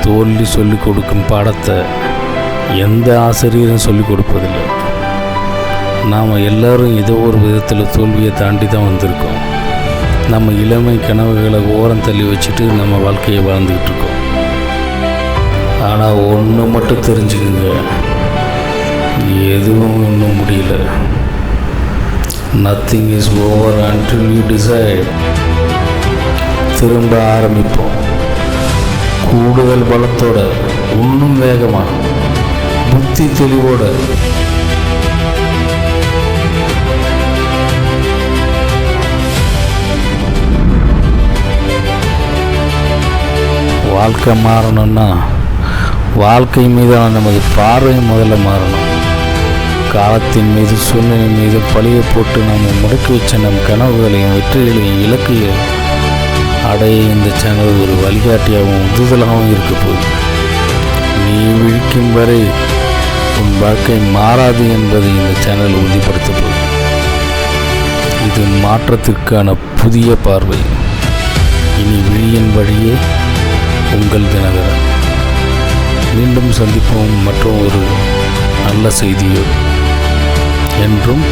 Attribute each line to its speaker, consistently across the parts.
Speaker 1: தோல்வி சொல்லிக் கொடுக்கும் பாடத்தை எந்த ஆசிரியரும் சொல்லிக் கொடுப்பதில்லை. நாம் எல்லோரும் ஏதோ ஒரு விதத்தில் தோல்வியை தாண்டி தான் வந்திருக்கோம். நம்ம இளமை கனவுகளை ஓரம் தள்ளி வச்சுட்டு நம்ம வாழ்க்கையை வாழ்ந்துக்கிட்டு இருக்கோம். ஆனால் ஒன்று மட்டும் தெரிஞ்சுக்குங்க, எதுவும் இன்னும் முடியல. Nothing is over until you decide. திரும்ப ஆரம்பிப்போம், கூடுதல் பலத்தோட, இன்னும் வேகமாக, புத்தி தெளிவோட. வாழ்க்கை மாறணும்னா வாழ்க்கை மீதான நமது பார்வை முதல்ல மாறணும். காலத்தின் மீது, சூழ்நிலை மீது பழியை போட்டு நாம் முடக்கி வச்ச நம் கனவுகளையும் வெற்றிகளையும் இலக்கையும் அடைய இந்த சேனல் ஒரு வழிகாட்டியாகவும் உந்துதலாகவும் இருக்க போகுது. நீ விழிக்கும் வரை உன் வாழ்க்கை மாறாது என்பதை இந்த சேனல் உறுதிப்படுத்த போகுது. இது மாற்றத்திற்கான புதிய பார்வை. இனி விழியின் வழியே உங்கள் தினகரன். மீண்டும் சந்திப்போம் மற்றும் ஒரு நல்ல செய்தியோடு. என்றும்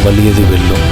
Speaker 1: வலியது வெல்லும்.